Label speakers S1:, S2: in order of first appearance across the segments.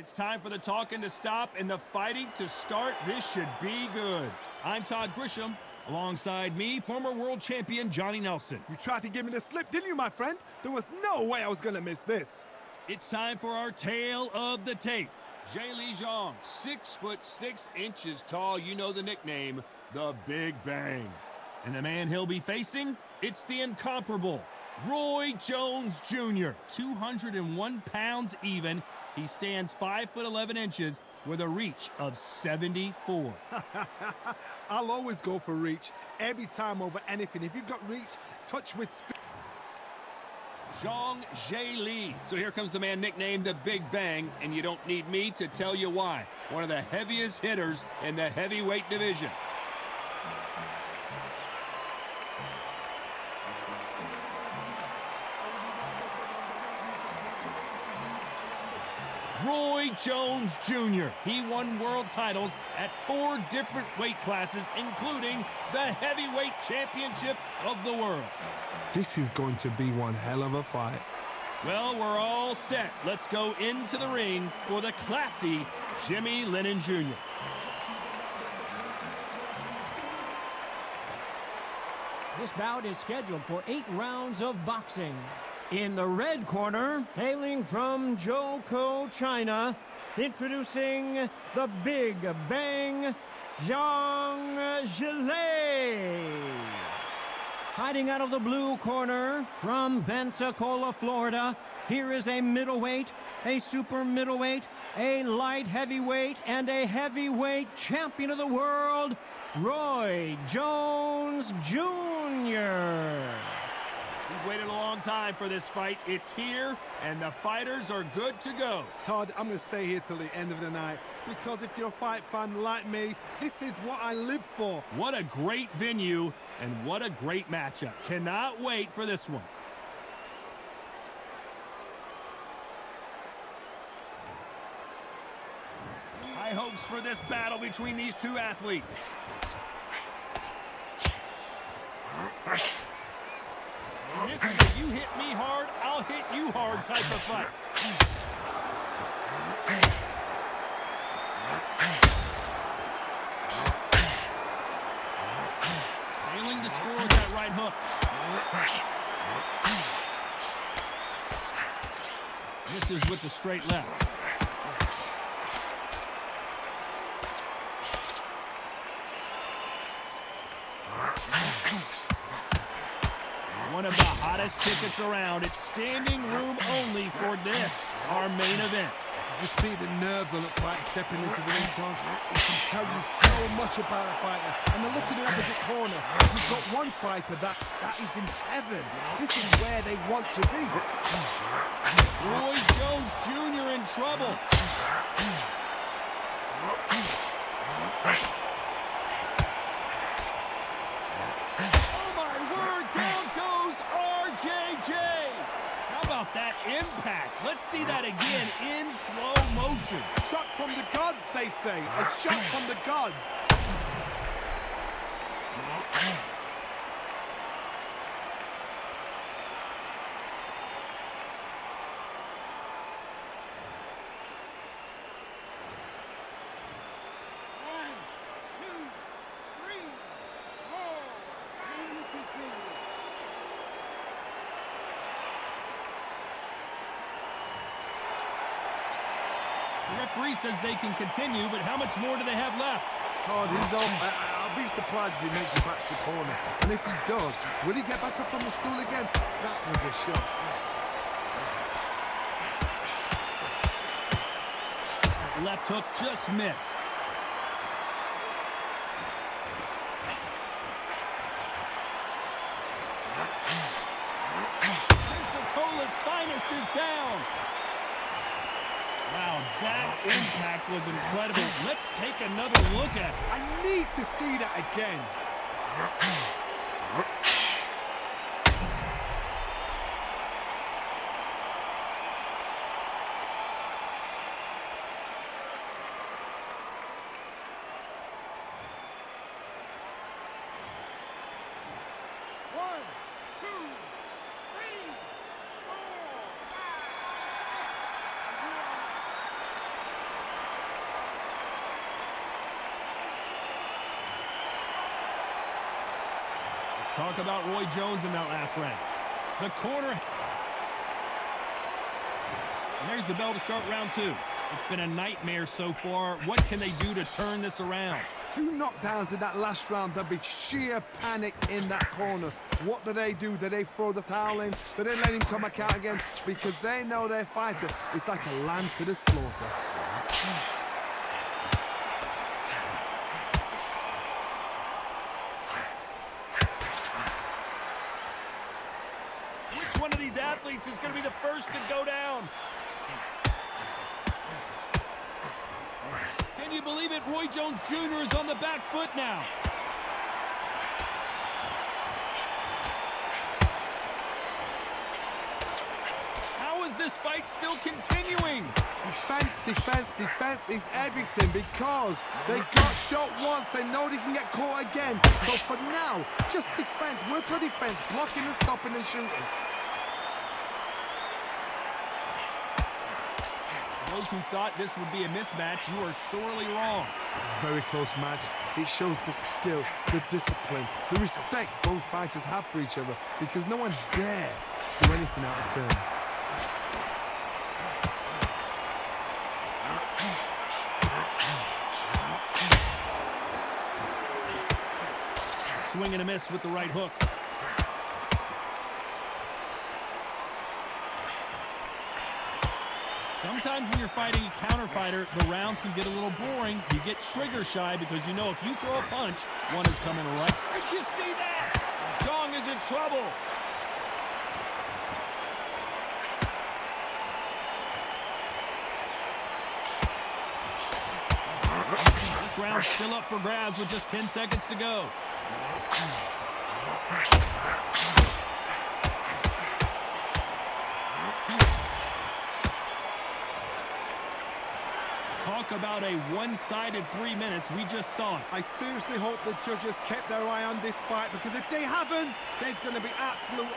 S1: It's time for the talking to stop and the fighting to start. This should be good. I'm Todd Grisham. Alongside me, former world champion Johnny Nelson.
S2: You tried to give me the slip, didn't you, my friend? There was no way I was going to miss this.
S1: It's time for our tale of the tape. ZHILEI ZHANG, 6'6" tall. You know the nickname, the Big Bang. And the man he'll be facing, it's the incomparable Roy Jones Jr., 201 pounds even. He stands 5'11" with a reach of 74.
S2: I'll always go for reach, every time over anything. If you've got reach, touch with speed.
S1: ZHILEI. So here comes the man nicknamed the Big Bang, and you don't need me to tell you why. One of the heaviest hitters in the heavyweight division. Roy Jones Jr. He won world titles at 4 different weight classes, including the heavyweight championship of the world.
S2: This is going to be one hell of a fight.
S1: Well, we're all set. Let's go into the ring for the classy Jimmy Lennon Jr.
S3: This bout is scheduled for 8 rounds of boxing. In the red corner, hailing from Zhou, China, introducing the Big Bang, ZHILEI. Fighting out of the blue corner, from Pensacola, Florida, here is a middleweight, a super middleweight, a light heavyweight, and a heavyweight champion of the world, Roy Jones Jr.
S1: We've waited a long time for this fight. It's here, and the fighters are good to go.
S2: Todd, I'm going to stay here till the end of the night, because if you're a fight fan like me, this is what I live for.
S1: What a great venue, and what a great matchup. Cannot wait for this one. High hopes for this battle between these two athletes. And this is if you hit me hard, I'll hit you hard type of fight. Failing to score with that right hook. Misses with the straight left. One of the hottest tickets around. It's standing room only for this, our main event.
S2: You see the nerves on the fight stepping into the ring, Tom. It can tell you so much about a fighter. And the look in the opposite corner. You've got one fighter that is in heaven. This is where they want to be.
S1: Roy Jones Jr. in trouble. How about that impact? Let's see that again in slow motion.
S2: Shot from the gods, they say. A shot from the gods.
S1: The referee says they can continue, but how much more do they have left?
S2: Oh, I'll be surprised if he makes it back to the corner. And if he does, will he get back up on the stool again? That was a shot.
S1: Left hook just missed. Pensacola's finest is down. Wow, that impact was incredible. Let's take another look at it.
S2: I need to see that again.
S1: Talk about Roy Jones in that last round. The corner. And there's the bell to start round 2. It's been a nightmare so far. What can they do to turn this around?
S2: 2 knockdowns in that last round. There'll be sheer panic in that corner. What do? Do they throw the towel in? Do they let him come back out again? Because they know their fighter is like a lamb to the slaughter.
S1: Which one of these athletes is going to be the first to go down? Can you believe it? Roy Jones Jr. is on the back foot now. How is this fight still continuing?
S2: Defense, defense, defense is everything because they got shot once. They know they can get caught again. So for now, just defense. Work on defense, blocking and stopping and shooting.
S1: Those who thought this would be a mismatch, you are sorely wrong.
S2: Very close match. It shows the skill, the discipline, the respect both fighters have for each other because no one dare do anything out of turn.
S1: Swing and a miss with the right hook. Sometimes when you're fighting a counter fighter, the rounds can get a little boring. You get trigger shy because you know if you throw a punch, one is coming right. Did you see that? ZHANG is in trouble. This round's still up for grabs with just 10 seconds to go. Talk about a one-sided 3 minutes. We just saw it.
S2: I seriously hope the judges kept their eye on this fight because if they haven't, there's going to be absolute...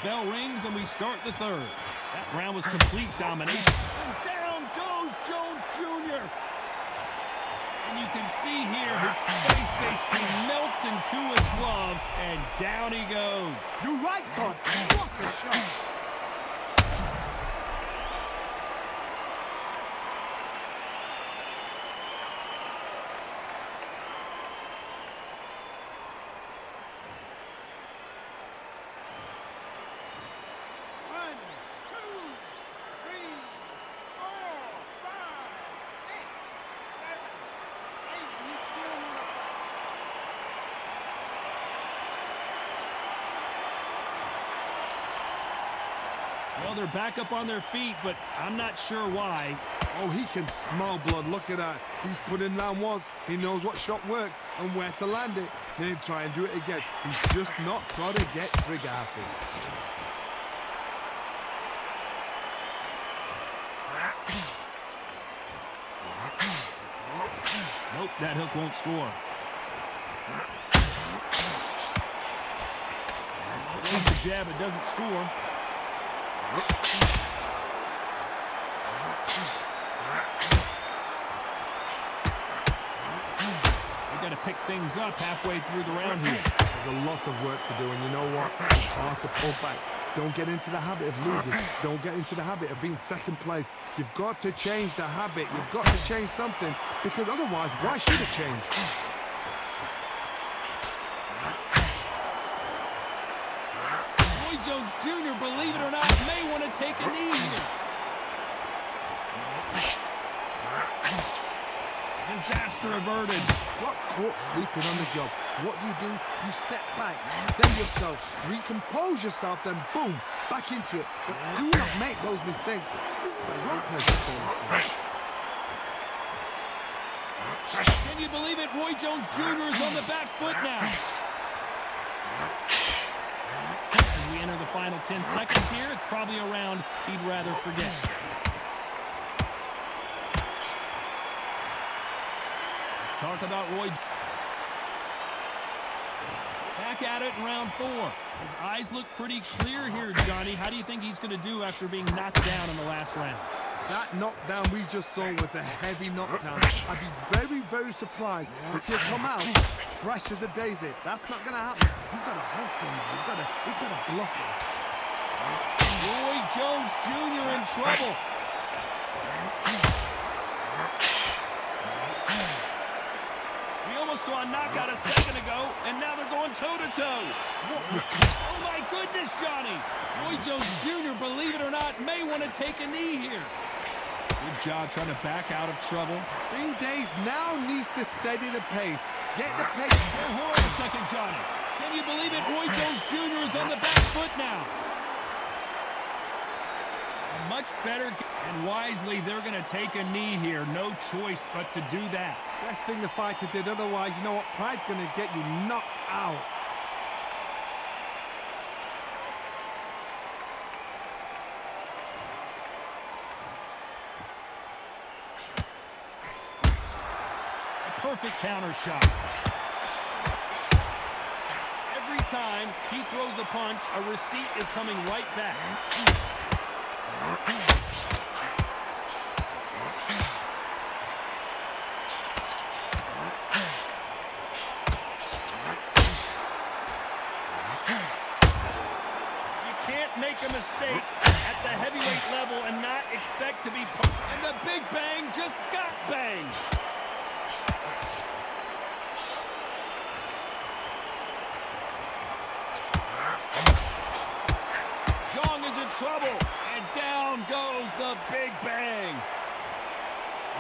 S1: Bell rings and we start the third. That round was complete domination. And down goes Jones Jr. And you can see here his face basically melts into his glove and down he goes.
S2: You're right, Todd. What a shot.
S1: Well, they're back up on their feet, but I'm not sure why.
S2: Oh, he can smell blood. Look at that. He's put in round once. He knows what shot works and where to land it. Then try and do it again. He's just not got to get trigger happy.
S1: Nope, that hook won't score. There's the jab, it doesn't score. We got to pick things up halfway through the round here.
S2: There's a lot of work to do, and you know what? It's hard to pull back. Don't get into the habit of losing. Don't get into the habit of being second place. You've got to change the habit. You've got to change something, because otherwise, why should it change?
S1: Roy Jones Jr., believe it or not, may want to take a knee here. Disaster averted.
S2: Got caught sleeping on the job. What do? You step back, steady yourself, recompose yourself, then boom, back into it. But do not make those mistakes. This is the right place to fall asleep.
S1: Can you believe it? Roy Jones Jr. is on the back foot now. As we enter the final 10 seconds here, it's probably a round he'd rather forget. Let's talk about Roy. Back at it in round 4. His eyes look pretty clear here, Johnny. How do you think he's going to do after being knocked down in the last round?
S2: That knockdown we just saw was a heavy knockdown. I'd be very, very surprised if he'll come out fresh as a daisy. That's not gonna happen. He's got to hustle now. He's got to bluff him.
S1: Roy Jones Jr. in trouble. We almost saw a knockout a second ago, and now they're going toe-to-toe. Oh, my goodness, Johnny. Roy Jones Jr., believe it or not, may want to take a knee here. Good job trying to back out of trouble.
S2: Bean Days now needs to steady the pace. Get the pace.
S1: Oh, hold on a second, Johnny. Can you believe it? Roy Jones Jr. is on the back foot now. Much better, and wisely, they're going to take a knee here. No choice but to do that.
S2: Best thing the fighter did, otherwise, you know what? Pride's going to get you knocked out.
S1: A perfect counter shot. Every time he throws a punch, a receipt is coming right back. Make a mistake at the heavyweight level and not expect to be and the big bang just got banged. ZHANG is in trouble, and down goes the big bang.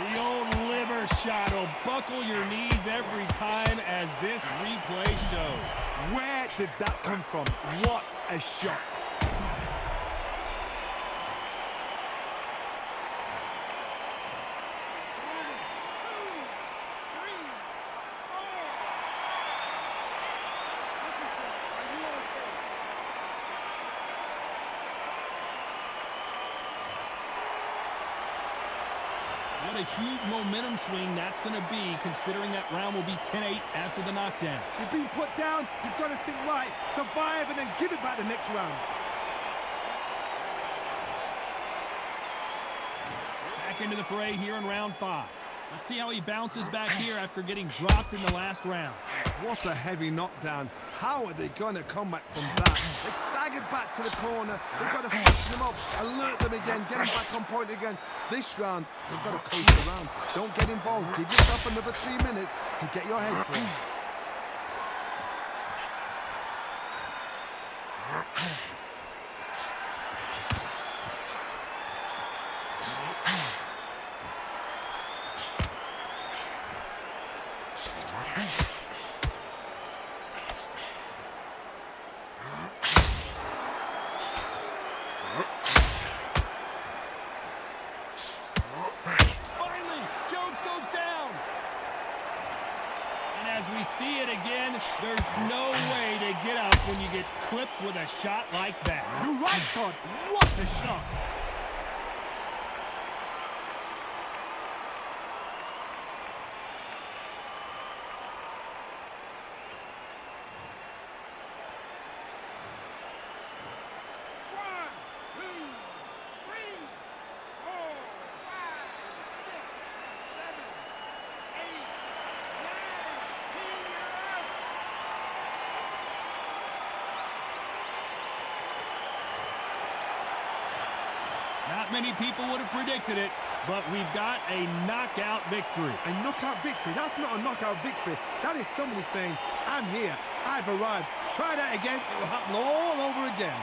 S1: The old liver shot will buckle your knees every time, as this replay shows.
S2: Where did that come from? What a shot.
S1: What a huge momentum swing that's going to be, considering that round will be 10-8 after the knockdown.
S2: You've been put down, you've got to think right, survive, and then give it back the next round.
S1: Back into the fray here in round 5. Let's see how he bounces back here after getting dropped in the last round.
S2: What a heavy knockdown. How are they going to come back from that? They've staggered back to the corner. They've got to fix them up, alert them again, get them back on point again. This round, they've got to coast around. Don't get involved. Give yourself another 3 minutes to get your head through.
S1: As we see it again, there's no way to get up when you get clipped with a shot like that.
S2: You're right, Todd. What a shot.
S1: Not many people would have predicted it, but we've got a knockout victory.
S2: A knockout victory? That's not a knockout victory. That is somebody saying, I'm here, I've arrived. Try that again, it will happen all over again.